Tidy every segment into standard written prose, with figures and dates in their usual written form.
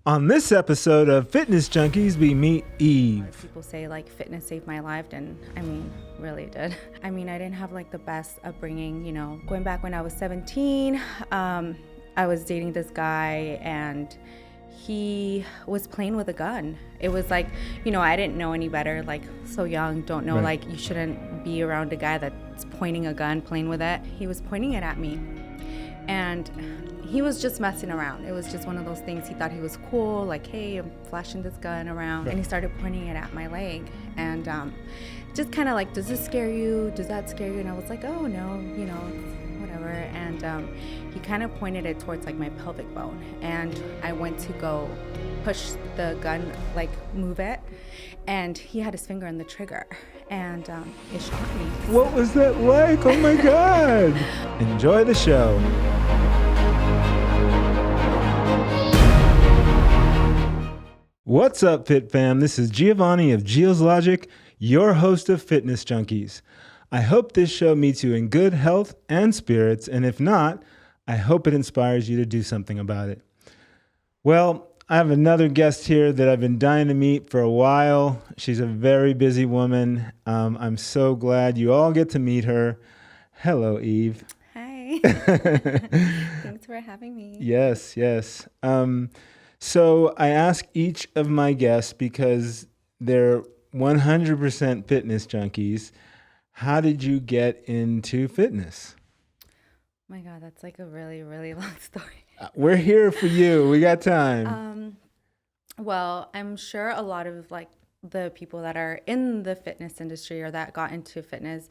On this episode of Fitness Junkeez, we meet Eve. People say like fitness saved my life, and I mean, really did. I mean, I didn't have like the best upbringing, Going back when I was 17, I was dating this guy and he was playing with a gun. It was like, I didn't know any better, like so young, don't know, like you shouldn't be around a guy that's pointing a gun, playing with it. He was pointing it at me and he was just messing around. It was just one of those things. He thought he was cool, like, hey, I'm flashing this gun around. And he started pointing it at my leg. And just kind of like, does this scare you? Does that scare you? And I was like, oh, no, it's whatever. And he kind of pointed it towards like my pelvic bone. And I went to go push the gun, like move it. And he had his finger on the trigger. And it shocked me. What was that like? Oh my God. Enjoy the show. What's up, Fit Fam? This is Giovanni of Gio's Logic, your host of Fitness Junkeez. I hope this show meets you in good health and spirits, and if not, I hope it inspires you to do something about it. Well, I have another guest here that I've been dying to meet for a while. She's a very busy woman. I'm so glad you all get to meet her. Hello, Eve. Hi. Thanks for having me. Yes. So I ask each of my guests, because they're 100% fitness junkies, how did you get into fitness? Oh my God, that's like a really, really long story. We're here for you. We got time. Well, I'm sure a lot of like the people that are in the fitness industry or that got into fitness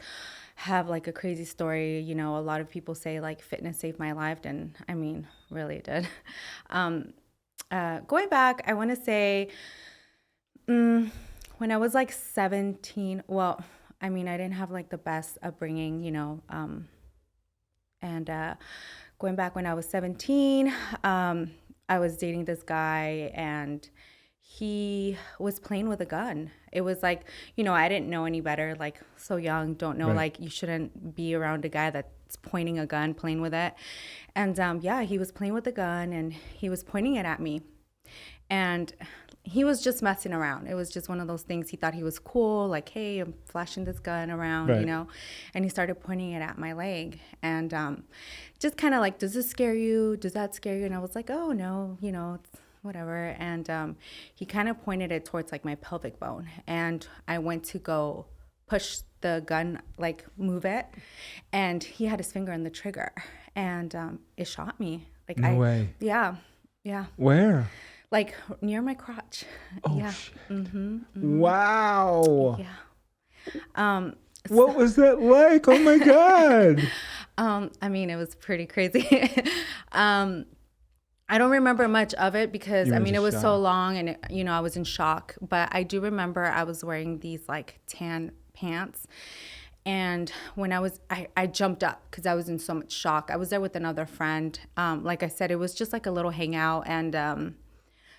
have like a crazy story. A lot of people say like fitness saved my life, and I mean, really did. Going back, I want to say when I was like 17, well, I mean, I didn't have like the best upbringing, and going back when I was 17, I was dating this guy and he was playing with a gun. It was like, I didn't know any better, like so young, don't know, like you shouldn't be around a guy that's pointing a gun, playing with it. And he was playing with the gun and he was pointing it at me. And he was just messing around. It was just one of those things. He thought he was cool, like, hey, I'm flashing this gun around, And he started pointing it at my leg. And just kind of like, does this scare you? Does that scare you? And I was like, oh, no, it's whatever. And he kind of pointed it towards like my pelvic bone. And I went to go push the gun, like move it. And he had his finger on the trigger. And it shot me. Like, no way. Yeah. Where? Like near my crotch. Oh, yeah. shit. Mm-hmm. Wow. Yeah. What was that like? Oh my God. I mean, it was pretty crazy. I don't remember much of it because it was so long and I was in shock, but I do remember I was wearing these like tan pants. And when I jumped up because I was in so much shock. I was there with another friend. Like I said, it was just like a little hangout. And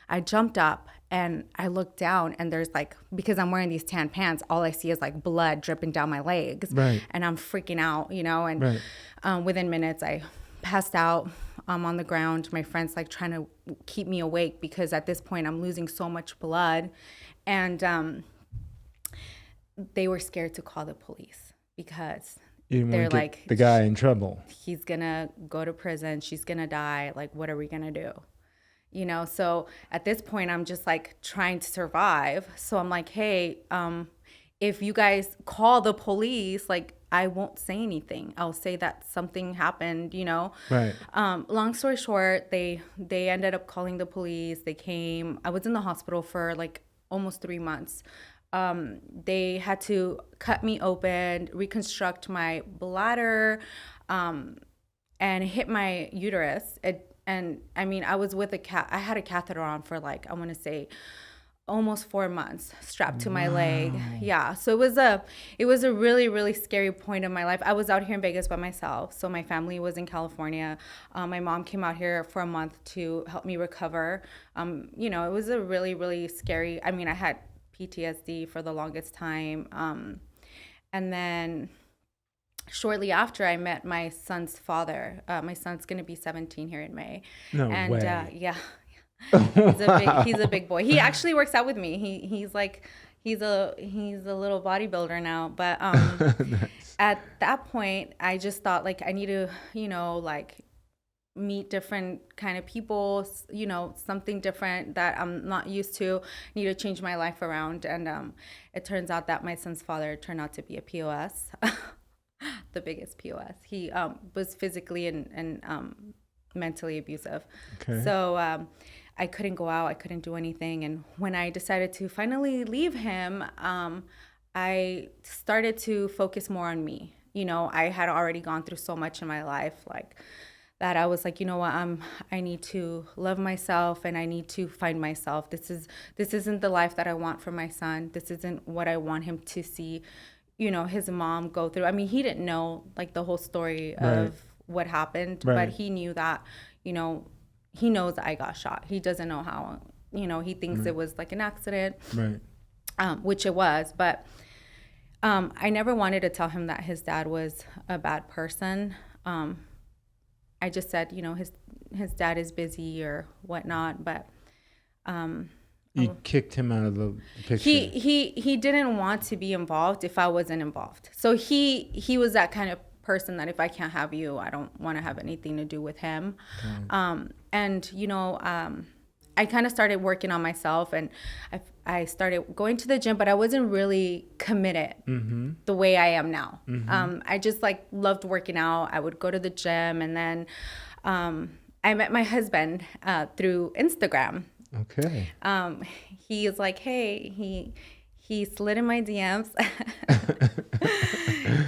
I jumped up and I looked down and there's like, because I'm wearing these tan pants, all I see is like blood dripping down my legs. Right. And I'm freaking out, and within minutes I passed out on the ground. My friend's like trying to keep me awake because at this point I'm losing so much blood. And they were scared to call the police because they're like, the guy in trouble. He's gonna go to prison. She's gonna die. Like, what are we gonna do? So at this point, I'm just like trying to survive. So I'm like, hey, if you guys call the police, like I won't say anything. I'll say that something happened, Right. Long story short, they ended up calling the police. They came. I was in the hospital for like almost 3 months. They had to cut me open, reconstruct my bladder, and hit my uterus. And I mean, I was with I had a catheter on for like, I want to say almost 4 months strapped to my leg. Yeah. So it was a really, really scary point in my life. I was out here in Vegas by myself. So my family was in California. My mom came out here for a month to help me recover. It was a really, really scary, I had PTSD for the longest time. And then shortly after, I met my son's father. My son's going to be 17 here in May. No and, way. Yeah. He's a big boy. He actually works out with me. He's like, he's a little bodybuilder now. But Nice. at that point, I just thought like I need to, like meet different kind of people, something different that I'm not used to, need to change my life around. And it turns out that my son's father turned out to be a POS, the biggest POS. He was physically and mentally abusive. Okay. So I couldn't go out, I couldn't do anything. And when I decided to finally leave him, I started to focus more on me. I had already gone through so much in my life, like that I was like, you know what, I need to love myself and I need to find myself. This isn't the life that I want for my son. This isn't what I want him to see, his mom go through. I mean, he didn't know like the whole story of what happened, but he knew that, he knows I got shot. He doesn't know how, he thinks it was like an accident, which it was, but I never wanted to tell him that his dad was a bad person. I just said, his dad is busy or whatnot, but you kicked him out of the picture. He didn't want to be involved if I wasn't involved. So he was that kind of person that if I can't have you, I don't want to have anything to do with him. And I kind of started working on myself, and I started going to the gym, but I wasn't really committed the way I am now. I just like loved working out. I would go to the gym, and then I met my husband through Instagram. Okay. He is like, hey, he slid in my DMs.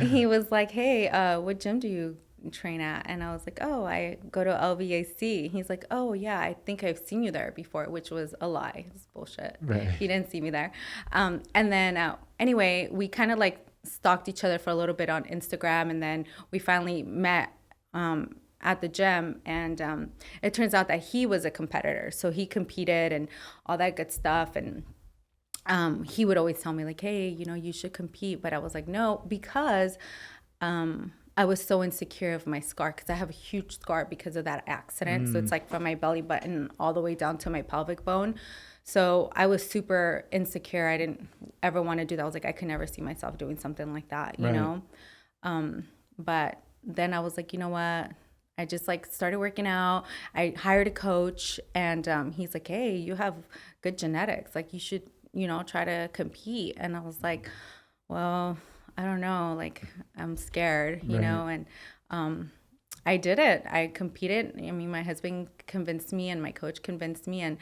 He was like, hey, what gym do you train at? And I was like, oh, I go to LVAC. He's like, oh yeah, I think I've seen you there before, which was a lie. It's bullshit. Right. He didn't see me there. And then anyway, we kind of like stalked each other for a little bit on Instagram, and then we finally met at the gym, and it turns out that he was a competitor, so he competed and all that good stuff. And he would always tell me like, hey, you should compete. But I was like, no, because I was so insecure of my scar, because I have a huge scar because of that accident. So it's like from my belly button all the way down to my pelvic bone. So I was super insecure. I didn't ever want to do that. I was like, I could never see myself doing something like that, you know? But then I was like, you know what? I just like started working out. I hired a coach, and he's like, hey, you have good genetics. Like you should, try to compete. And I was like, well, I don't know. Like I'm scared, you know? And I did it. I competed. I mean, my husband convinced me and my coach convinced me, and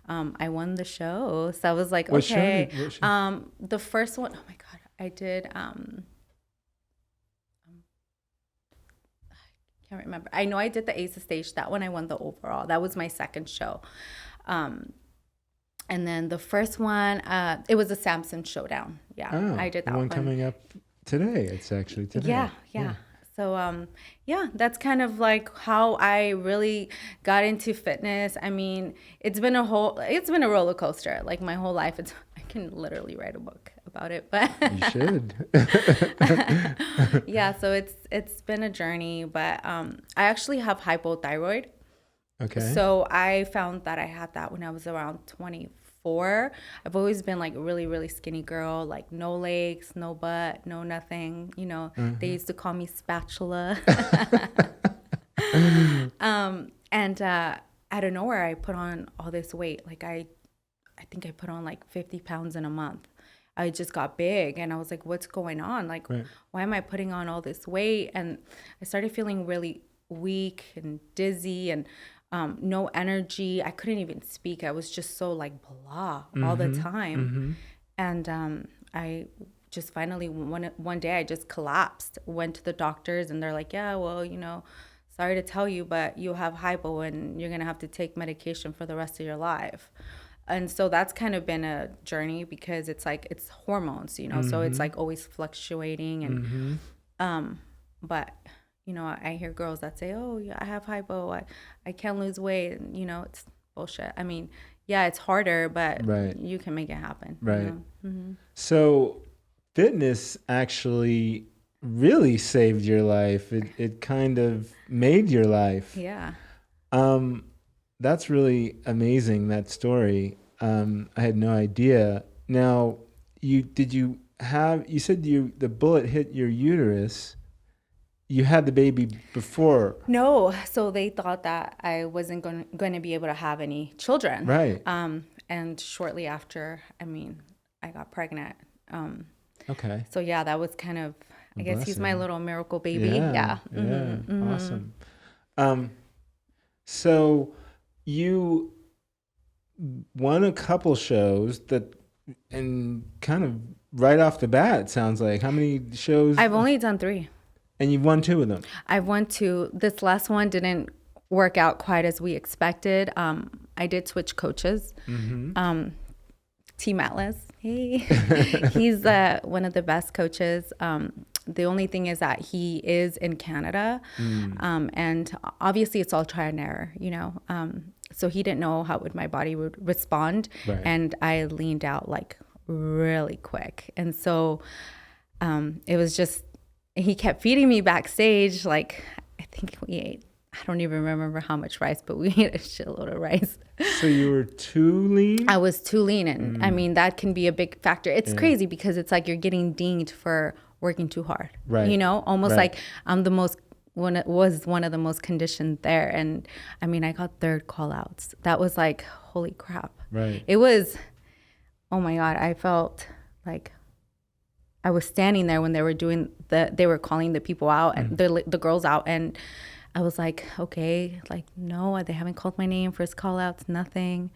I won the show. So I was like, What okay. show? The first one, oh my God, I did, can't remember. I know I did the Ace of Stage. That one I won the overall. That was my second show. And then the first one, it was a Samson Showdown. Yeah, I did that one one. coming up today. It's actually today. Yeah. So, that's kind of like how I really got into fitness. I mean, it's been a roller coaster. Like my whole life, I can literally write a book about it, but You should. yeah, so it's been a journey, but I actually have hypothyroid. Okay. So I found that I had that when I was around 24. I've always been like a really, really skinny girl, like no legs, no butt, no nothing. They used to call me spatula. And out of nowhere, I put on all this weight. Like I think I put on like 50 pounds in a month. I just got big, and I was like, what's going on? Like, why am I putting on all this weight? And I started feeling really weak and dizzy and no energy. I couldn't even speak. I was just so like blah all the time. And I just finally one day I just collapsed, went to the doctors, and they're like, yeah, well, sorry to tell you, but you have hypo and you're going to have to take medication for the rest of your life. And so that's kind of been a journey, because it's like, it's hormones, so it's like always fluctuating. And, but, I hear girls that say, oh, yeah, I have hypo. I can't lose weight. And, it's bullshit. I mean, yeah, it's harder, but you can make it happen. Right. So fitness actually really saved your life. It kind of made your life. Yeah. That's really amazing, that story. I had no idea. Now, you said the bullet hit your uterus. You had the baby before. No, so they thought that I wasn't going to be able to have any children. Right. And shortly after, I got pregnant. Okay. So yeah, that was kind of, I guess he's my little miracle baby. Yeah. Awesome. So you won a couple shows and kind of right off the bat, it sounds like. How many shows? I've only done 3. And you've won 2 of them. I've won 2. This last one didn't work out quite as we expected. I did switch coaches. Team Atlas, hey, he's one of the best coaches. The only thing is that he is in Canada, and obviously it's all trial and error, so he didn't know how my body would respond, right. And I leaned out like really quick, and so it was just, he kept feeding me backstage. Like, I think we ate, I don't even remember how much rice, but we ate a shitload of rice. So you were too lean? I was too lean. And that can be a big factor. It's crazy because it's like you're getting dinged for working too hard. Right. Almost like I'm one of the most conditioned there. And I got 3rd call outs. That was like, holy crap. Right. It was, oh my God, I felt like I was standing there when they were they were calling the people out and the girls out, and I was like, okay, like, no, they haven't called my name, first call outs, nothing.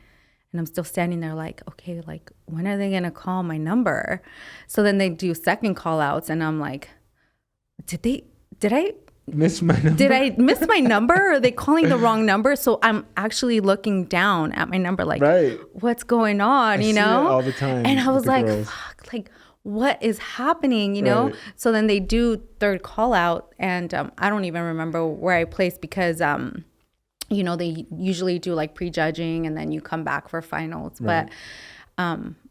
And I'm still standing there like, okay, like, when are they going to call my number? So then they do second call outs, and I'm like, did I miss my number? Did I miss my number? Or are they calling the wrong number? So I'm actually looking down at my number like, right. What's going on, I see that all the time. And I was like, girls. Fuck, like, what is happening, Right. So then they do 3rd call out, and I don't even remember where I placed because they usually do like prejudging and then you come back for finals. Right. But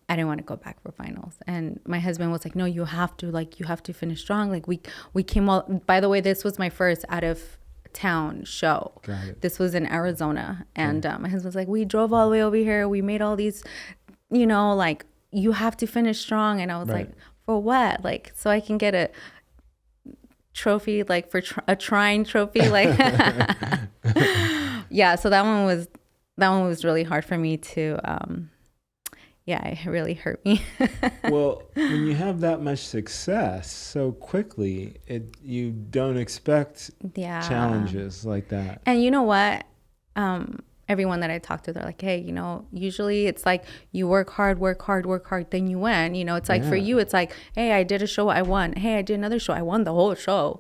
I didn't want to go back for finals, and my husband was like, no, you have to finish strong. Like we came all, by the way, this was my first out of town show. Got it. This was in Arizona, and my husband's like, we drove all the way over here, we made all these, like, you have to finish strong. And I was like, for what? Like, so I can get a trophy, like for a trying trophy, like. Yeah, so that one was really hard for me to it really hurt me. Well, when you have that much success so quickly, you don't expect challenges like that. And you know what? Everyone that I talk to, they're like, hey, usually it's like you work hard, then you win. It's like for you, it's like, hey, I did a show, I won. Hey, I did another show, I won the whole show.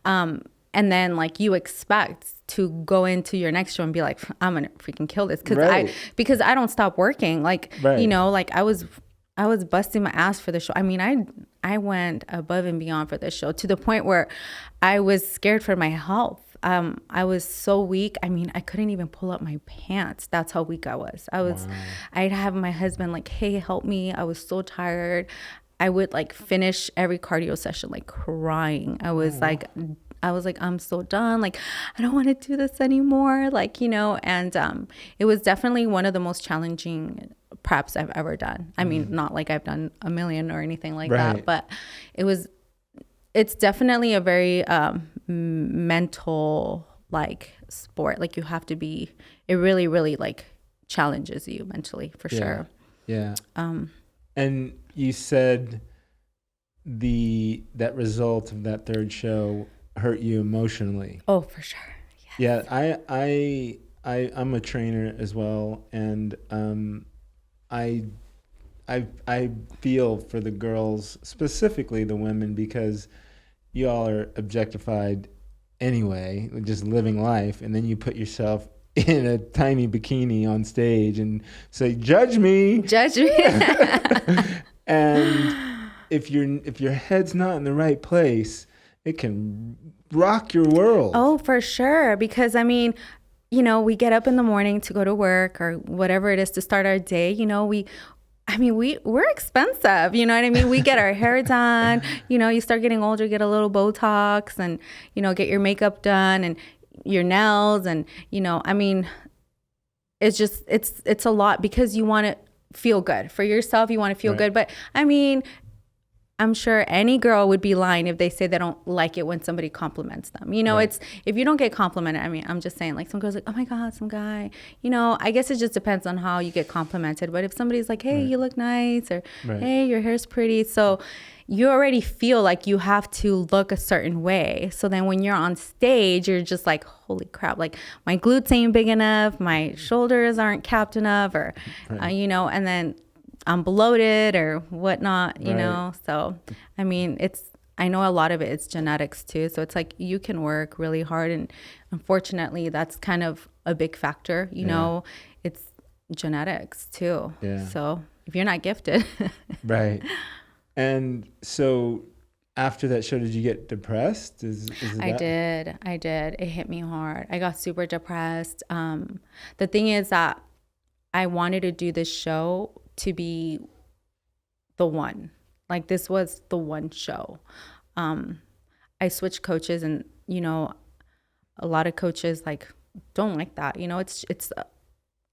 And then like you expect to go into your next show and be like, I'm gonna freaking kill this, because I don't stop working. Like, like I was busting my ass for the show. I went above and beyond for this show to the point where I was scared for my health. I was so weak. I couldn't even pull up my pants. That's how weak I was. I'd have my husband like, hey, help me. I was so tired. I would like finish every cardio session like crying. I was like, I'm so done. Like, I don't want to do this anymore. Like, and it was definitely one of the most challenging preps I've ever done. Not like I've done a million or anything like that, but it's definitely a very mental like sport. Like, you have to be, it really, really like challenges you mentally for sure. Yeah. And you said that result of that 3rd show hurt you emotionally. Oh, for sure. Yes. Yeah, I'm a trainer as well, and I feel for the girls, specifically the women, because you all are objectified anyway, just living life, and then you put yourself in a tiny bikini on stage and say, judge me. And if your head's not in the right place, it can rock your world. Oh, for sure. Because we get up in the morning to go to work or whatever it is to start our day. We're expensive. You know what I mean? We get our hair done. You start getting older, get a little Botox, and get your makeup done and your nails, and it's a lot because you want to feel good for yourself. You want to feel good. But I mean, I'm sure any girl would be lying if they say they don't like it when somebody compliments them. You know, it's, if you don't get complimented, I mean, I'm just saying, like, some girls like, oh my God, some guy, you know, I guess it just depends on how you get complimented. But if somebody's like, hey, you look nice, or hey, your hair's pretty. So you already feel like you have to look a certain way. So then when you're on stage, you're just like, holy crap, like my glutes ain't big enough, my shoulders aren't capped enough, or, you know, and then I'm bloated or whatnot, you know? So, I mean, I know a lot of it's genetics too. So it's like you can work really hard. And unfortunately, that's kind of a big factor, you know? It's genetics too. Yeah. So if you're not gifted. Right. And so after that show, did you get depressed? I did. It hit me hard. I got super depressed. The thing is that I wanted to do this show to be the one. Like, this was the one show. I switched coaches, and, you know, a lot of coaches like don't like that. You know, it's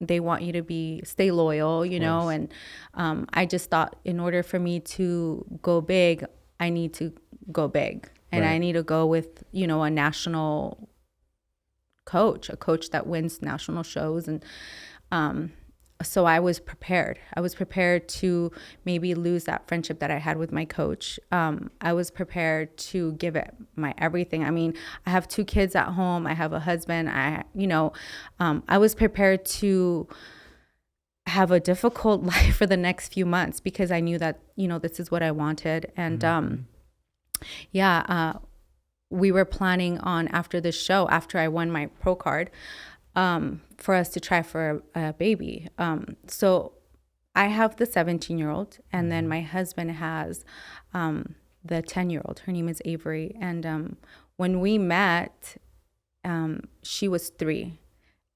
they want you to stay loyal, you know, and I just thought in order for me to go big, I need to go big, and I need to go with, you know, a national coach, a coach that wins national shows. And so I was prepared. I was prepared to maybe lose that friendship that I had with my coach. I was prepared to give it my everything. I mean, I have 2 kids at home. I have a husband. I was prepared to have a difficult life for the next few months because I knew that, you know, this is what I wanted. And we were planning on, after this show, after I won my pro card, for us to try for a baby. So I have the 17-year-old, and then my husband has the 10-year-old. Her name is Avery. And when we met, she was 3.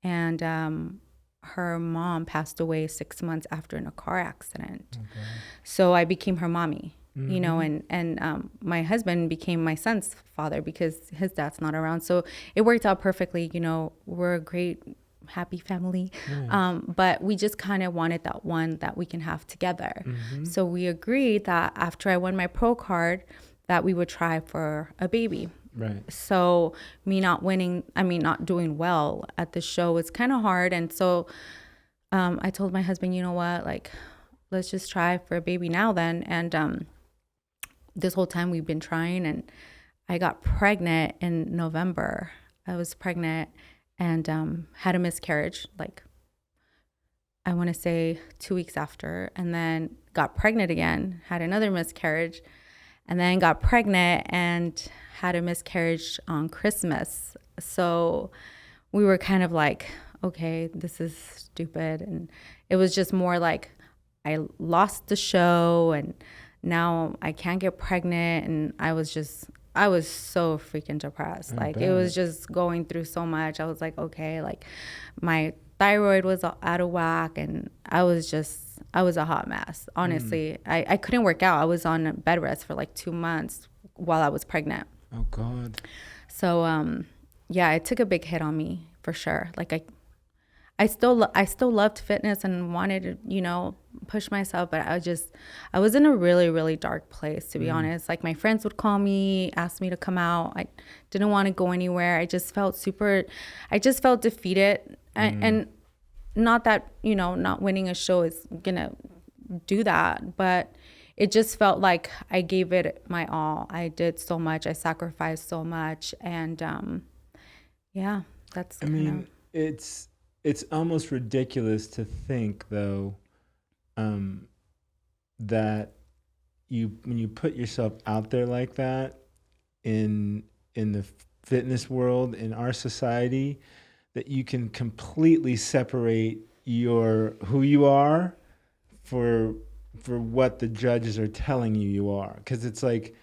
And her mom passed away 6 months after in a car accident. Okay. So I became her mommy. You know, and my husband became my son's father because his dad's not around. So it worked out perfectly. You know, we're a great, happy family. Nice. But we just kind of wanted that one that we can have together. So we agreed that after I won my pro card, that we would try for a baby. Right. So me not doing well at the show was kind of hard. And so I told my husband, you know what, like, let's just try for a baby now then. And this whole time we've been trying, and I got pregnant in November. I was pregnant and had a miscarriage, like, I want to say 2 weeks after, and then got pregnant again, had another miscarriage, and then got pregnant and had a miscarriage on Christmas. So we were kind of like, okay, this is stupid. And it was just more like, I lost the show, and now I can't get pregnant. And I was so freaking depressed. Like, it was just going through so much. I was like, okay, like, my thyroid was out of whack, and I was a hot mess. Honestly, I couldn't work out. I was on bed rest for like 2 months while I was pregnant. Oh God. So, it took a big hit on me for sure. Like, I still loved fitness and wanted to, you know, push myself, but I was in a really, really dark place, to be honest. Like, my friends would call me, ask me to come out. I didn't want to go anywhere. I just felt defeated. And not that, you know, not winning a show is gonna do that, but it just felt like I gave it my all. I did so much. I sacrificed so much. And that's, I mean, it's almost ridiculous to think, though, that when you put yourself out there like that in the fitness world, in our society, that you can completely separate who you are for what the judges are telling you are. Because it's like,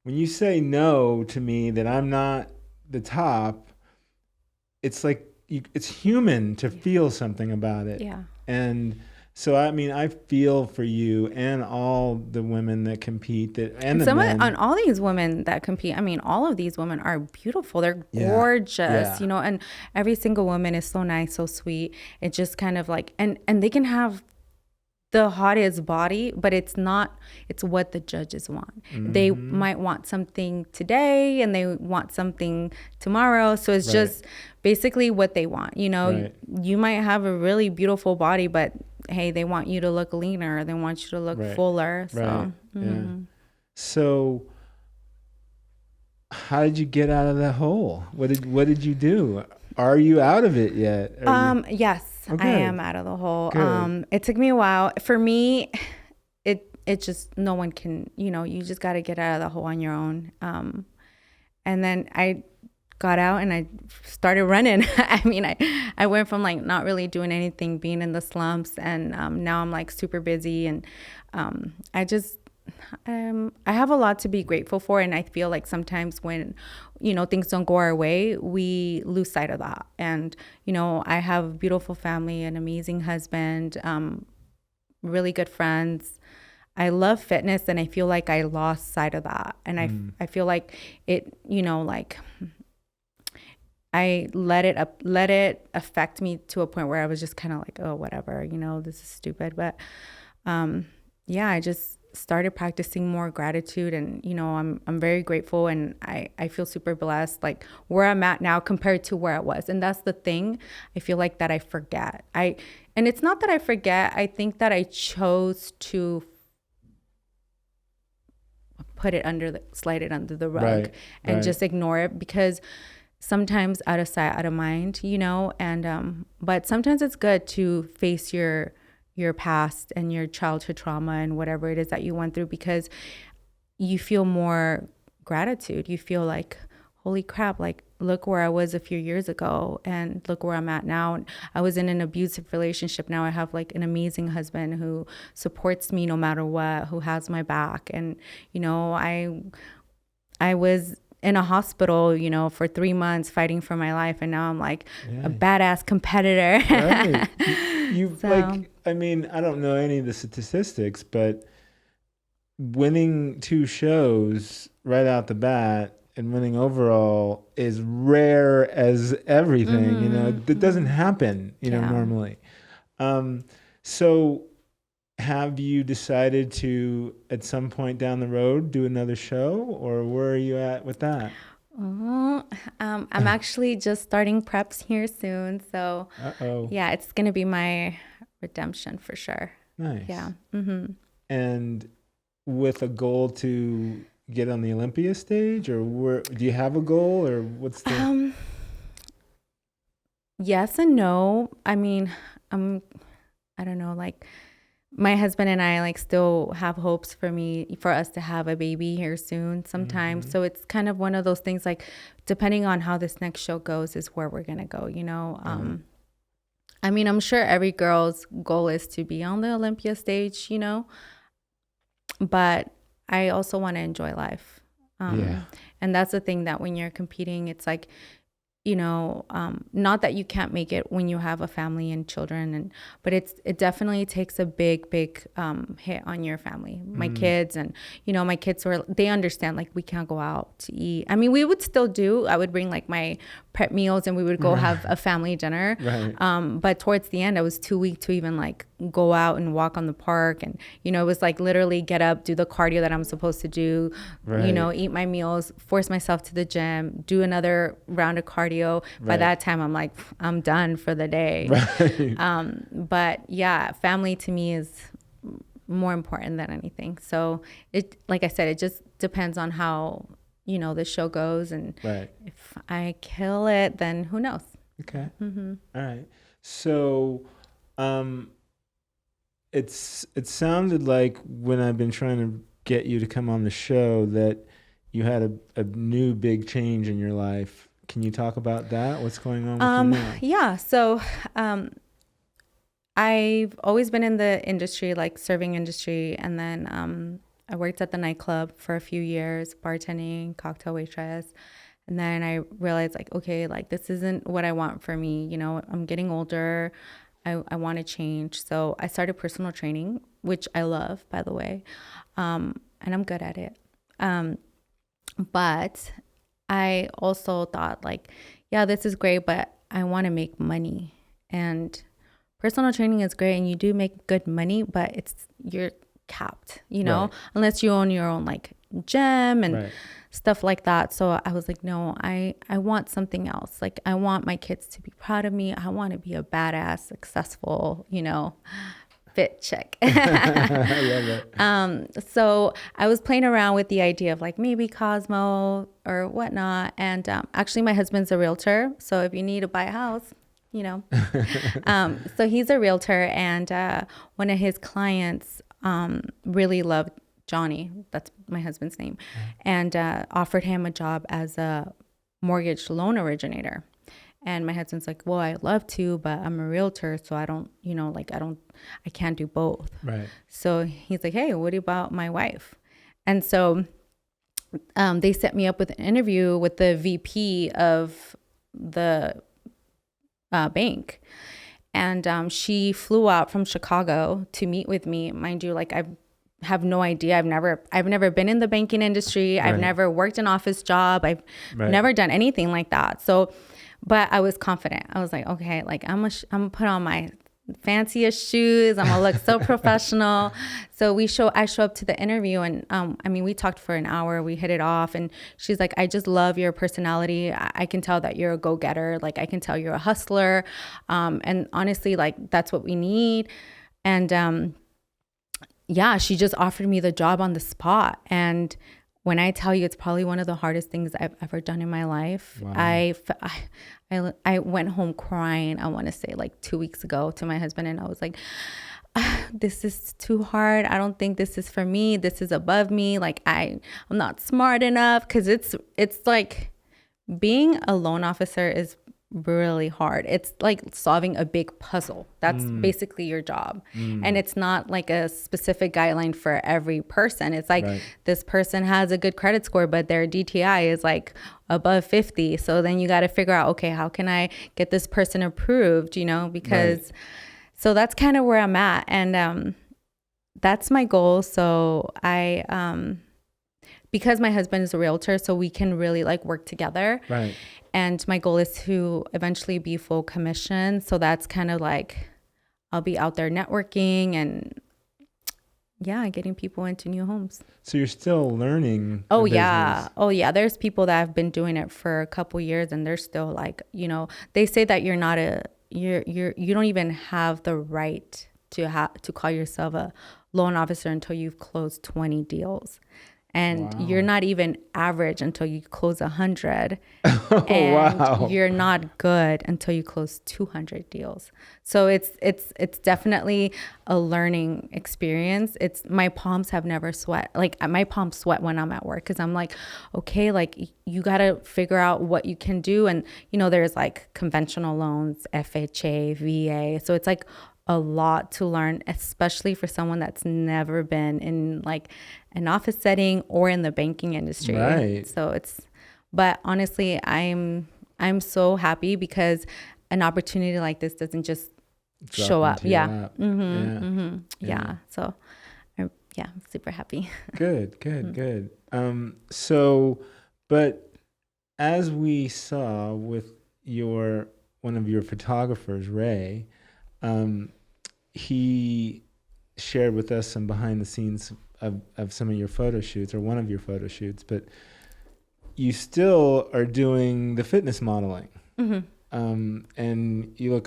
when you say no to me that I'm not the top, it's like, it's human to feel something about it. Yeah. And So I mean, I feel for you and all the women that compete, and the men. On all these women that compete, I mean, all of these women are beautiful. They're Yeah. gorgeous, Yeah. you know, and every single woman is so nice, so sweet. It just kind of like, and they can have the hottest body, but it's what the judges want. They might want something today and they want something tomorrow. So it's just basically what they want. You know, you might have a really beautiful body, but hey, they want you to look leaner. They want you to look fuller. So, yeah. So how did you get out of that hole? What did you do? Are you out of it yet? Yes. Okay. I am out of the hole. Good. It took me a while. For me, it just, no one can, you know, you just got to get out of the hole on your own. And then I got out and I started running. I mean, I went from like not really doing anything, being in the slumps, and now I'm like super busy, and I have a lot to be grateful for, and I feel like sometimes when, you know, things don't go our way, we lose sight of that. And, you know, I have a beautiful family, an amazing husband, really good friends. I love fitness, and I feel like I lost sight of that. And I feel like it, you know, like I let it affect me to a point where I was just kind of like, oh, whatever, you know, this is stupid. But yeah, I just started practicing more gratitude, and you know, I'm very grateful, and I feel super blessed, like where I'm at now compared to where I was. And that's the thing, I feel like that I forget. And it's not that I forget, I think that I chose to slide it under the rug and just ignore it, because sometimes out of sight, out of mind, you know. And but sometimes it's good to face your past and your childhood trauma and whatever it is that you went through, because you feel more gratitude. You feel like, holy crap, like look where I was a few years ago and look where I'm at now. I was in an abusive relationship. Now I have like an amazing husband who supports me no matter what, who has my back. And, you know, I was in a hospital, you know, for 3 months fighting for my life. And now I'm like a badass competitor. Right. Like, I mean, I don't know any of the statistics, but winning 2 shows right out the bat and winning overall is rare as everything, you know. That doesn't happen, you know, normally. So have you decided to, at some point down the road, do another show, or where are you at with that? I'm actually just starting preps here soon. So yeah, it's going to be my redemption for sure. Nice. Yeah. And with a goal to get on the Olympia stage, or do you have a goal, or what's the... Yes and no. I mean, I don't know, like my husband and I like still have hopes for us to have a baby here soon sometime. So it's kind of one of those things, like depending on how this next show goes is where we're going to go, you know. I mean, I'm sure every girl's goal is to be on the Olympia stage, you know, but I also want to enjoy life. And that's the thing, that when you're competing, it's like, you know, not that you can't make it when you have a family and children, but it definitely takes a big hit on your family. My kids, and you know, my kids they understand, like we can't go out to eat. I mean, we would still I would bring like my prep meals and we would go have a family dinner. But towards the end, I was too weak to even like go out and walk on the park. And, you know, it was like literally get up, do the cardio that I'm supposed to do, you know, eat my meals, force myself to the gym, do another round of cardio. By that time, I'm like, I'm done for the day. But yeah, family to me is more important than anything. So like I said, it just depends on how, you know, the show goes. And if I kill it, then who knows? Okay. All right. So, it sounded like when I've been trying to get you to come on the show that you had a new big change in your life. Can you talk about that? What's going on with you now? Yeah. So, I've always been in the industry, like serving industry. And then, I worked at the nightclub for a few years, bartending, cocktail waitress. And then I realized like, okay, like this isn't what I want for me. You know, I'm getting older. I want to change. So I started personal training, which I love, by the way. And I'm good at it. But I also thought like, yeah, this is great, but I want to make money. And personal training is great and you do make good money, but you're capped, Right. unless you own your own like gym and Right. stuff like that. So I was like, no, I want something else. Like I want my kids to be proud of me. I want to be a badass, successful, fit chick. I love it. So I was playing around with the idea of like maybe Cosmo or whatnot. And actually my husband's a realtor. So if you need to buy a house, so he's a realtor, and one of his clients really loved Johnny, that's my husband's name, and offered him a job as a mortgage loan originator. And my husband's like, well, I'd love to, but I'm a realtor, so I don't, I can't do both. Right. So he's like, hey, what about my wife? And so they set me up with an interview with the VP of the bank. And she flew out from Chicago to meet with me. Mind you, like I have no idea. I've never been in the banking industry. Right. I've never worked an office job. I've Right. never done anything like that. So, but I was confident. I was like, okay, like I'm gonna put on my fanciest shoes. I'm gonna look so professional. So I show up to the interview, and we talked for an hour. We hit it off, and she's like, I just love your personality. I can tell that you're a go-getter. Like I can tell you're a hustler. And honestly, like that's what we need. And yeah, she just offered me the job on the spot. And when I tell you, it's probably one of the hardest things I've ever done in my life. Wow. I went home crying, I want to say like 2 weeks ago, to my husband. And I was like, this is too hard. I don't think this is for me. This is above me. Like I'm not smart enough. Cause it's like being a loan officer is really hard. It's like solving a big puzzle. That's basically your job. And it's not like a specific guideline for every person. It's like Right. this person has a good credit score, but their DTI is like above 50. So then you got to figure out, okay, how can I get this person approved, because Right. so that's kind of where I'm at. And that's my goal. So because my husband is a realtor, so we can really like work together. Right. And my goal is to eventually be full commission. So that's kind of like, I'll be out there networking and getting people into new homes. So you're still learning. Oh the yeah. business. Oh yeah. There's people that have been doing it for a couple years and they're still like, they say that you're not you don't even have the right to call yourself a loan officer until you've closed 20 deals. And Wow. you're not even average until you close 100. Oh, And wow. you're not good until you close 200 deals. So it's definitely a learning experience. My palms have never sweat. Like my palms sweat when I'm at work because I'm like, okay, like you got to figure out what you can do. And, there's like conventional loans, FHA, VA. So it's like a lot to learn, especially for someone that's never been in like an office setting or in the banking industry. Right. So but honestly, I'm so happy because an opportunity like this doesn't just Drop show up. into your Yeah. lap. Yeah. So I'm super happy. Good. But as we saw with one of your photographers, Ray, he shared with us some behind the scenes of some of your photo shoots, or one of your photo shoots, but you still are doing the fitness modeling. And you look,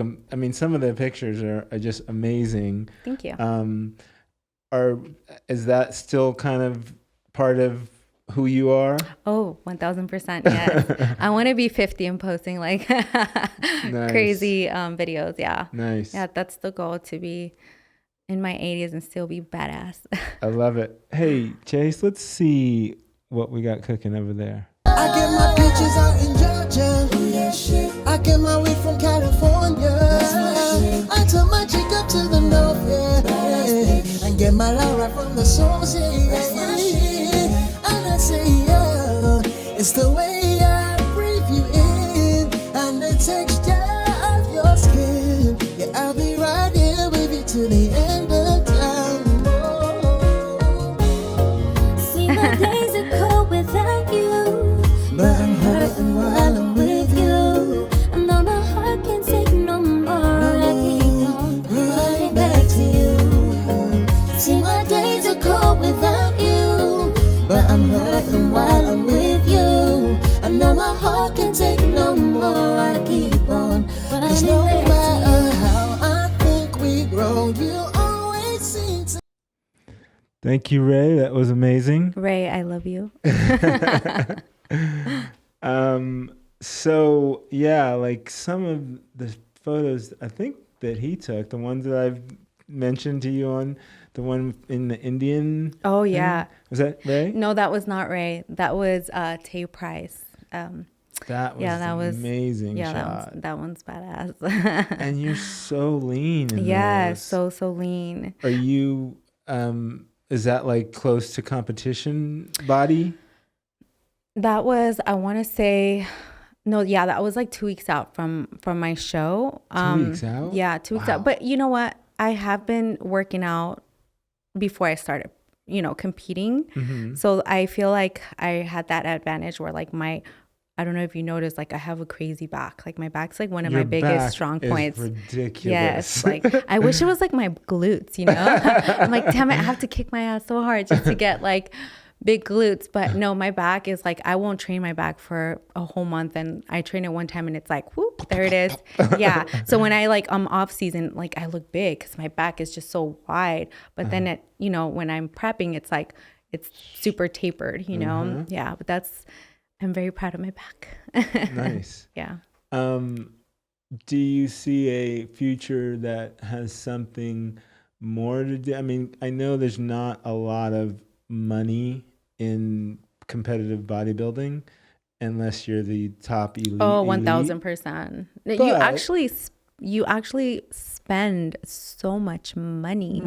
some of the pictures are just amazing. Thank you. Is that still kind of part of who you are? Oh, 1000%. Yes. I want to be 50 and posting like crazy videos. Yeah. Nice. Yeah. That's the goal, to be in my 80s and still be badass. I love it. Hey, Chase, let's see what we got cooking over there. I get my peaches out in Georgia. I get my weed from California. I took my chick up to the north, and get my love right from the source, And I say, it's the way I breathe you in, and the texture of your skin. Yeah, I'll be right. I'm hurting while I'm with you. I know my heart can take no more. I keep on. Cause no matter how I think we grow, you always seem to. Thank you, Ray. That was amazing. Ray, I love you. So yeah, like some of the photos I think that he took, the ones that I've mentioned to you on, the one in the Indian. Oh yeah. Was that Ray? No, that was not Ray. That was Tay Price. That was amazing shot. That one's badass. And you're so lean. Yeah, so lean. Are you? Is that like close to competition body? That was, I want to say, no, yeah, that was like 2 weeks out from my show. 2 weeks out? Yeah, 2 weeks out. But you know what? I have been working out before I started, competing. Mm-hmm. So I feel like I had that advantage where like I don't know if you noticed, like I have a crazy back. Like my back's like one of my biggest strong points. Ridiculous. Yes. Like I wish it was like my glutes, I'm like, damn it, I have to kick my ass so hard just to get like big glutes. But no, my back is like, I won't train my back for a whole month. And I train it one time and it's like, whoop, there it is. Yeah. So when I like, off season, like I look big because my back is just so wide. But then when I'm prepping, it's like, it's super tapered, Yeah. But I'm very proud of my back. Nice. Yeah. Do you see a future that has something more to do? I mean, I know there's not a lot of money in competitive bodybuilding unless you're the top elite. Oh, 1000%. You actually spend so much money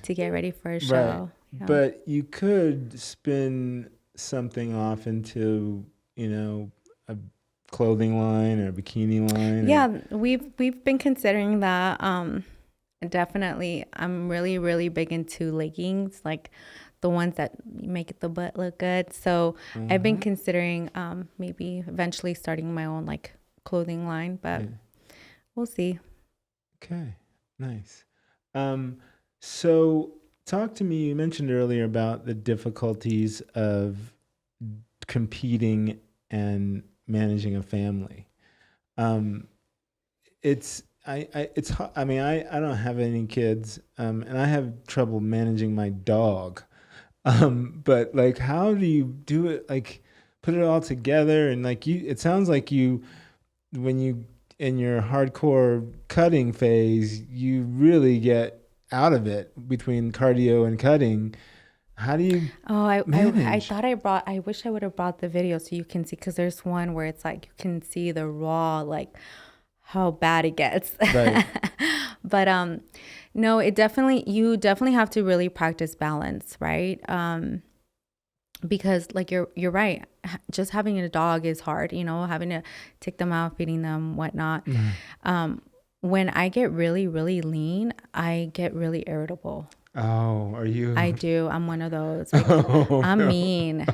to get ready for a show. Right. Yeah. But you could spin something off into, a clothing line or a bikini line. Yeah, we've been considering that. Definitely, I'm really, really big into leggings, like the ones that make the butt look good. So I've been considering maybe eventually starting my own like clothing line, but we'll see. Okay, nice. So talk to me, you mentioned earlier about the difficulties of competing and managing a family. I don't have any kids, and I have trouble managing my dog. But like, how do you do it? Like, put it all together, and like it sounds like when you in your hardcore cutting phase, you really get out of it between cardio and cutting. How do you manage? I wish I would have brought the video so you can see, because there's one where it's like you can see the raw, like how bad it gets. Right. But no, you definitely have to really practice balance, right? Because like you're right, just having a dog is hard, having to take them out, feeding them, whatnot. Mm-hmm. When I get really, really lean, I get really irritable. Oh, are you? I do. I'm one of those. Like, I'm mean.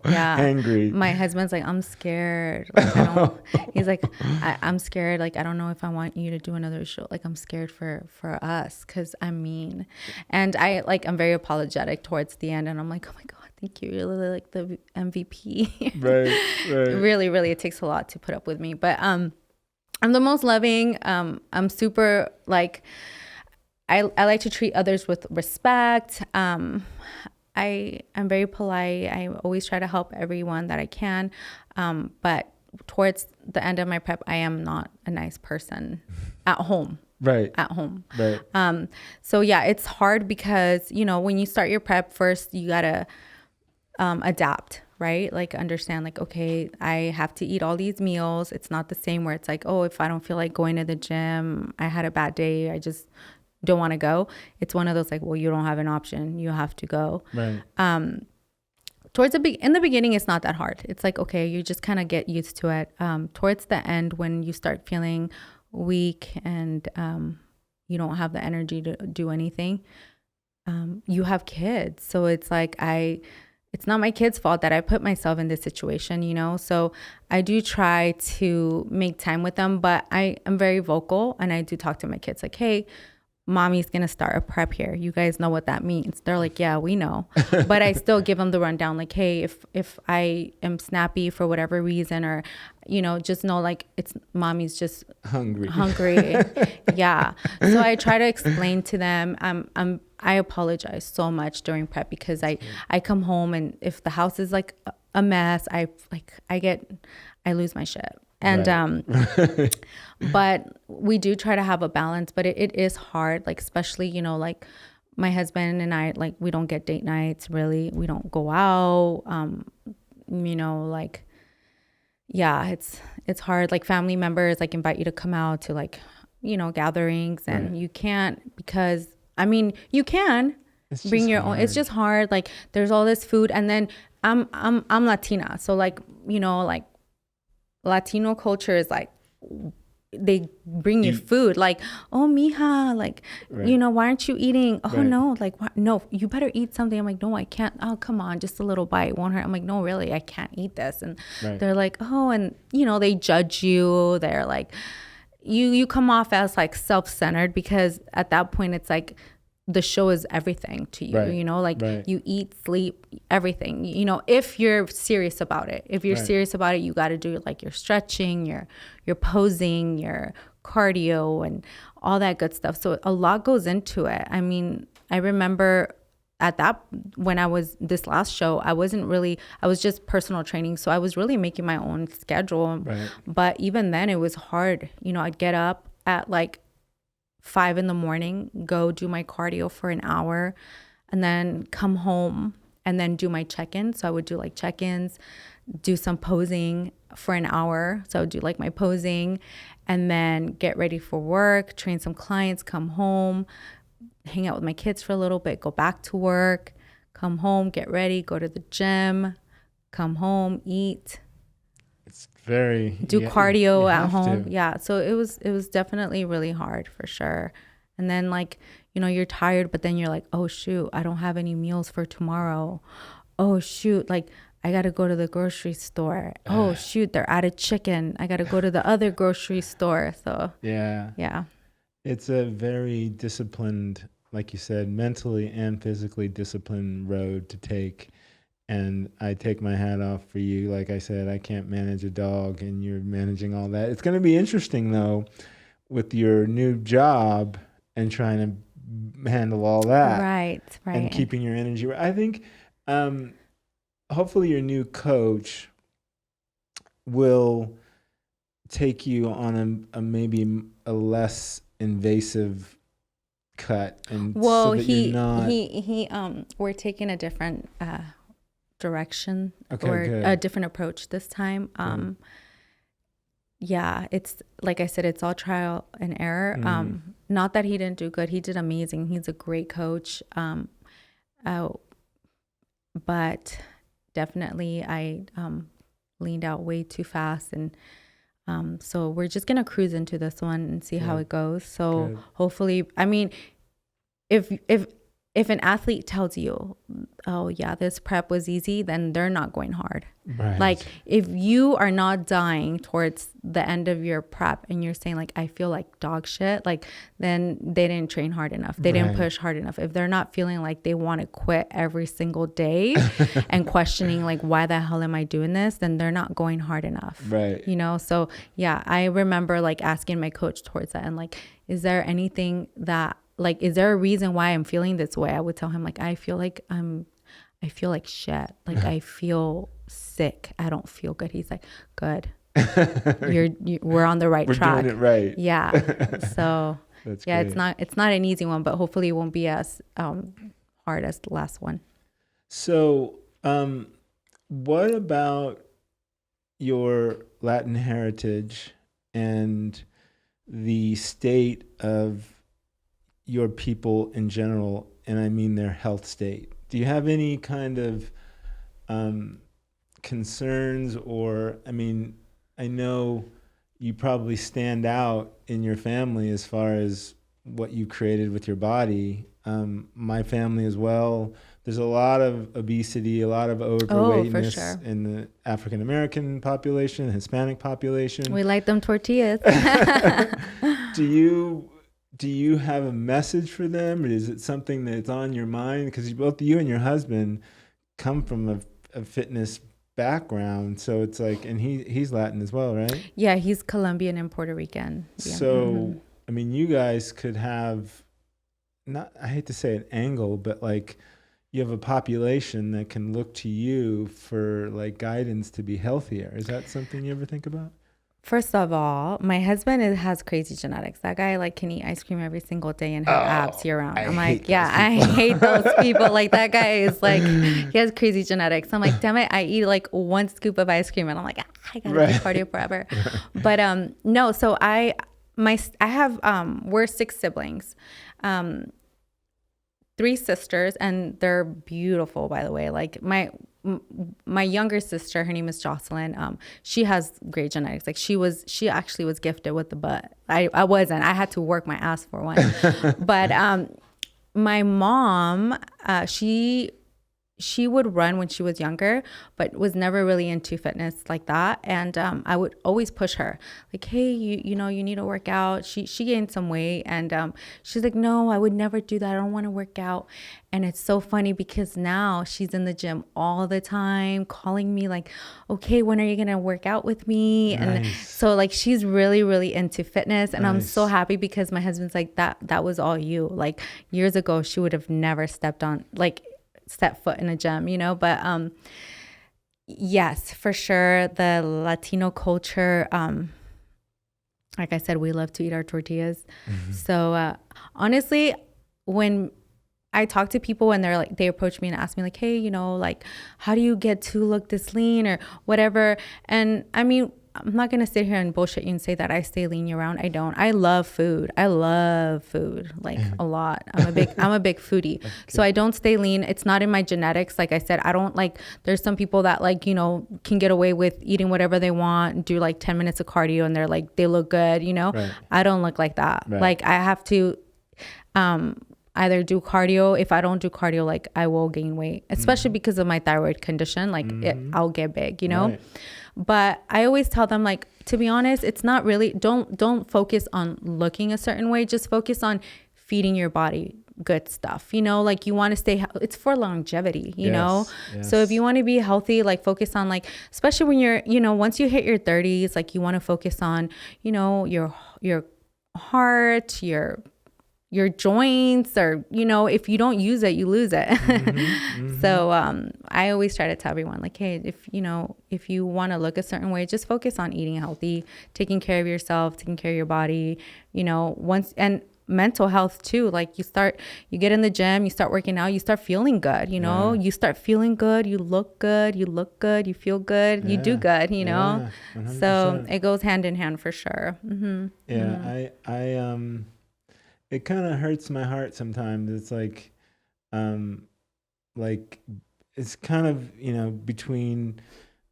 Yeah. Angry. My husband's like, I'm scared. Like, he's like, I'm scared. Like, I don't know if I want you to do another show. Like, I'm scared for us because I'm mean. And I'm very apologetic towards the end. And I'm like, oh my God, thank you. You're really like the MVP. Right. Really, really, it takes a lot to put up with me. But I'm the most loving. I'm super like, I like to treat others with respect. I'm very polite. I always try to help everyone that I can. But towards the end of my prep, I am not a nice person at home. Right. At home. Right. So yeah, it's hard because, when you start your prep first, you gotta adapt, right? Like understand like, okay, I have to eat all these meals. It's not the same where it's like, oh, if I don't feel like going to the gym, I had a bad day, I just don't want to go. It's one of those like, well, you don't have an option. You have to go. Right. In the beginning, it's not that hard. It's like, okay, you just kind of get used to it. Towards the end, when you start feeling weak and you don't have the energy to do anything, you have kids. So it's like, it's not my kid's fault that I put myself in this situation, So I do try to make time with them, but I am very vocal and I do talk to my kids like, hey, mommy's going to start a prep here. You guys know what that means. They're like, yeah, we know. But I still give them the rundown. Like, hey, if I am snappy for whatever reason, or, just know like it's mommy's just hungry. Yeah. So I try to explain to them, I apologize so much during prep because I come home and if the house is like a mess, I lose my shit. And, but we do try to have a balance, but it is hard. Like, especially, like my husband and I, like, we don't get date nights really. We don't go out. Like, yeah, it's hard. Like family members, like invite you to come out to like, gatherings and you can't because you can bring your own. It's just hard. Like there's all this food. And then I'm Latina. So like, like, Latino culture is like they bring you food like, oh mija, like why aren't you eating? Oh no, like no, you better eat something. I'm like, no, I can't. Oh come on, just a little bite won't hurt. I'm like, no, really, I can't eat this. And they're like, oh, and they judge you. They're like, you come off as like self-centered because at that point it's like the show is everything to you, you eat, sleep, everything, if you're serious about it. If you're serious about it, you got to do like your stretching, your posing, your cardio and all that good stuff. So a lot goes into it. I remember when I was this last show, I was just personal training. So I was really making my own schedule. But even then it was hard. I'd get up at like 5 a.m, go do my cardio for an hour and then come home and then do my check-ins. So I would do like check-ins, do some posing for an hour. So I would do like my posing and then get ready for work, train some clients, come home, hang out with my kids for a little bit, go back to work, come home, get ready, go to the gym, come home, eat. It's do cardio at home. Yeah. So it was definitely really hard for sure. And then like, you're tired, but then you're like, oh shoot, I don't have any meals for tomorrow. Oh shoot. Like I got to go to the grocery store. Oh shoot, they're out of chicken. I got to go to the other grocery store. So yeah. It's a very disciplined, like you said, mentally and physically disciplined road to take. And I take my hat off for you. Like I said, I can't manage a dog and you're managing all that. It's going to be interesting though, with your new job and trying to handle all that. Right. And keeping your energy. I think hopefully your new coach will take you on a maybe a less invasive cut. And well, so we're taking a different direction good. A different approach this time. Yeah, it's like I said, it's all trial and error. Not that he didn't do good, he did amazing. He's a great coach. But definitely I leaned out way too fast, and so we're just gonna cruise into this one and see how it goes. So hopefully, if an athlete tells you, oh yeah, this prep was easy, then they're not going hard. Right. Like if you are not dying towards the end of your prep and you're saying like, I feel like dog shit, like then they didn't train hard enough. They didn't push hard enough. If they're not feeling like they want to quit every single day and questioning like, why the hell am I doing this? Then they're not going hard enough. Right. So yeah, I remember like asking my coach towards that and like, is there anything that, like, is there a reason why I'm feeling this way? I would tell him like, I feel like shit. Like I feel sick. I don't feel good. He's like, good. We're on the right track. We're doing it right. Yeah. So That's yeah, great. it's not an easy one, but hopefully it won't be as hard as the last one. So, what about your Latin heritage and the state of your people in general, and I mean their health state? Do you have any kind of concerns, or, I mean, I know you probably stand out in your family as far as what you created with your body. My family as well. There's a lot of obesity, a lot of overweightness in the African American population, Hispanic population. We like them tortillas. Do you do you have a message for them, or is it something that's on your mind? Because both you and your husband come from a fitness background, so it's like, and he's Latin as well, right? Yeah, he's Colombian and Puerto Rican. Yeah. So, I mean, you guys could have, not, I hate to say an angle, but like you have a population that can look to you for like guidance to be healthier. Is that something you ever think about? First of all, my husband has crazy genetics. That guy like can eat ice cream every single day and have abs year round. I'm like, yeah, I hate those people. Like that guy is like, he has crazy genetics. I'm like, damn it, I eat like one scoop of ice cream and I'm like, I gotta do cardio forever. But no, so I have we're 6 siblings. 3 sisters, and they're beautiful, by the way. Like my younger sister, her name is Jocelyn. She has great genetics. Like she actually was gifted with the butt. I wasn't. I had to work my ass for one. But my mom, she would run when she was younger, but was never really into fitness like that. And I would always push her, like, hey, you know, you need to work out. She gained some weight, and she's like, no, I would never do that. I don't want to work out. And it's so funny because now she's in the gym all the time, calling me like, okay, when are you gonna work out with me? Nice. And so like she's really, really into fitness, and I'm so happy because my husband's like, that was all you. Like years ago, she would have never stepped foot in a gym, you know. But yes, for sure, the Latino culture, like I said, we love to eat our tortillas. So honestly, when I talk to people and they approach me and ask me like, hey, you know, like, how do you get to look this lean or whatever? And I mean, I'm not going to sit here and bullshit you and say that I stay lean year round. I don't. I love food. I love food like a lot. I'm a big foodie. Okay. So I don't stay lean. It's not in my genetics. Like I said, I don't like, there's some people that like, you know, can get away with eating whatever they want, do like 10 minutes of cardio and they're like, they look good, you know. Right. I don't look like that. Right. Like I have to either do cardio. If I don't do cardio, like I will gain weight, especially because of my thyroid condition. Like I'll get big, you know. Right. But I always tell them, like, to be honest, it's not really, don't focus on looking a certain way. Just focus on feeding your body good stuff. You know, like you want to stay, it's for longevity, you know? Yes. So if you want to be healthy, like focus on like, especially when you're, you know, once you hit your 30s, like you want to focus on, you know, your heart, your joints, or, you know, if you don't use it, you lose it. So I always try to tell everyone like, hey, if you want to look a certain way, just focus on eating healthy, taking care of yourself, taking care of your body, you know, and mental health too. Like you get in the gym, you start working out, you start feeling good, you know, you start feeling good, you look good, you feel good, you do good, you know. 100%. So it goes hand in hand for sure. It kind of hurts my heart sometimes. It's like it's kind of, you know, between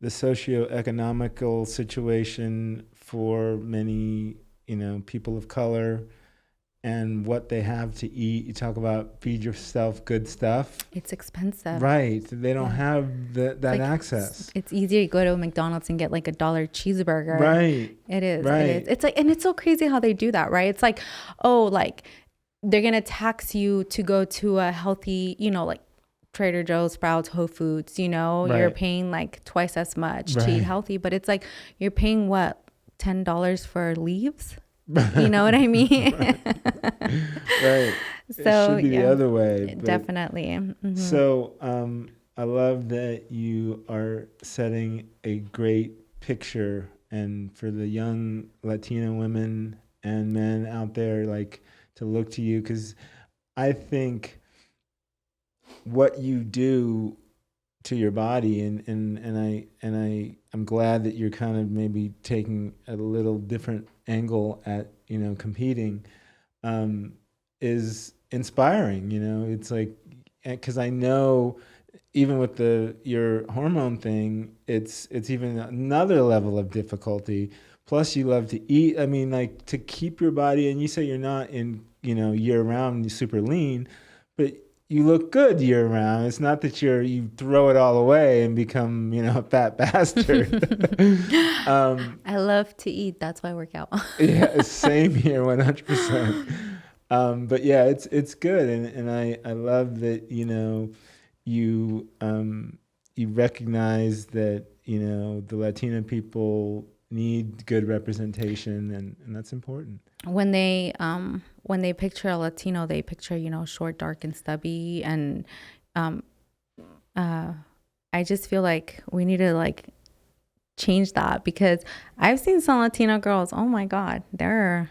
the socioeconomical situation for many, you know, people of color and what they have to eat. You talk about feed yourself good stuff. It's expensive. Right. They don't have that like, access. It's easier to go to McDonald's and get like $1 cheeseburger. Right. It is. Right. It is. It's like, and it's so crazy how they do that, right? It's like, oh, like they're going to tax you to go to a healthy, you know, like Trader Joe's, Sprouts, Whole Foods, you know, you're paying like twice as much to eat healthy, but it's like, you're paying what, $10 for leaves? You know what I mean? Right. So it should be the other way. Definitely. So I love that you are setting a great picture, and for the young Latino women and men out there, like to look to you, because I think what you do to your body, and I'm glad that you're kind of maybe taking a little different angle at, you know, competing, is inspiring. You know, it's like, because I know even with your hormone thing, it's even another level of difficulty. Plus you love to eat. I mean, like to keep your body, and you say you're not in, you know, year round, you're super lean, but you look good year round. It's not that you throw it all away and become, you know, a fat bastard. I love to eat. That's why I work out. Yeah, same here, 100%. But yeah, it's good, and I love that you you recognize that the Latino people need good representation, and that's important. When they picture a Latino, they picture short, dark, and stubby, and I just feel like we need to like change that, because I've seen some Latino girls. Oh my God, they're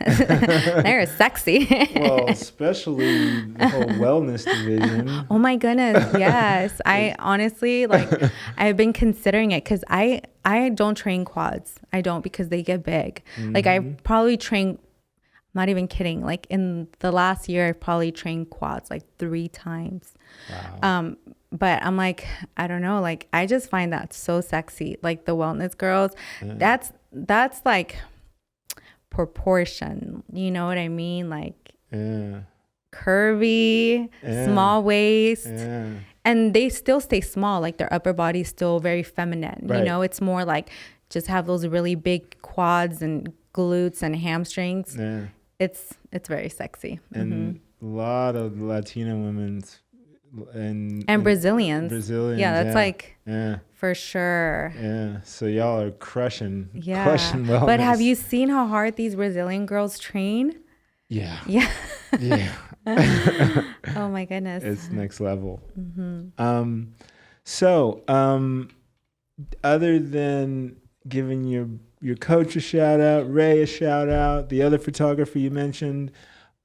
they're sexy. Well, especially the whole wellness division. Oh my goodness, yes. I honestly I've been considering it, because I don't train quads. I don't, because they get big. Like I probably train. Not even kidding. Like in the last year, I've probably trained quads like 3 times. Wow. But I'm like, I don't know. Like I just find that so sexy. Like the wellness girls, that's like proportion. You know what I mean? Like curvy, small waist. And they still stay small. Like their upper body is still very feminine. Right. It's more like just have those really big quads and glutes and hamstrings. Yeah. It's very sexy. And a lot of Latina women's and Brazilians. Yeah, that's like for sure. Yeah. So y'all are crushing wellness. But have you seen how hard these Brazilian girls train? Yeah. Yeah. Yeah. Oh my goodness. It's next level. So other than giving your coach a shout out, Ray a shout out, the other photographer you mentioned,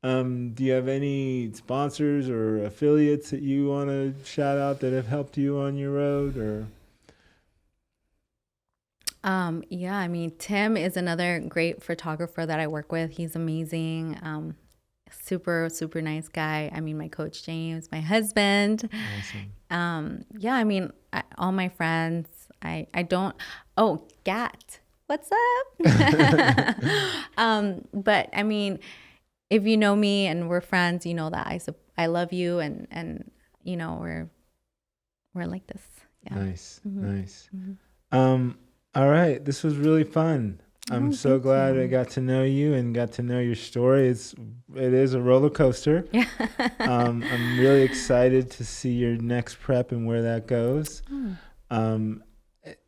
do you have any sponsors or affiliates that you want to shout out that have helped you on your road? Or yeah, I mean, Tim is another great photographer that I work with. He's amazing. Super, super nice guy. I mean, my coach James, my husband. awesome. Yeah, I mean, all my friends. I don't. Oh, Gat, what's up? But I mean, if you know me and we're friends, you know that I love you, and we're like this. Yeah. Nice. All right, this was really fun. I'm so glad I got to know you and got to know your story. It is a roller coaster. Yeah. I'm really excited to see your next prep and where that goes.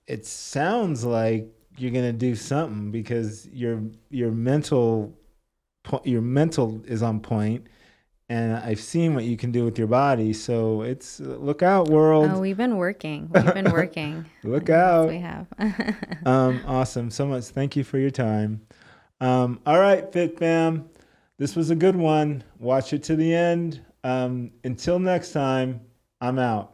It sounds like you're gonna do something, because your mental is on point, and I've seen what you can do with your body. So it's look out, world. Oh, we've been working. Look out. We have. Awesome. So much. Thank you for your time. All right, Fit Fam. This was a good one. Watch it to the end. Until next time, I'm out.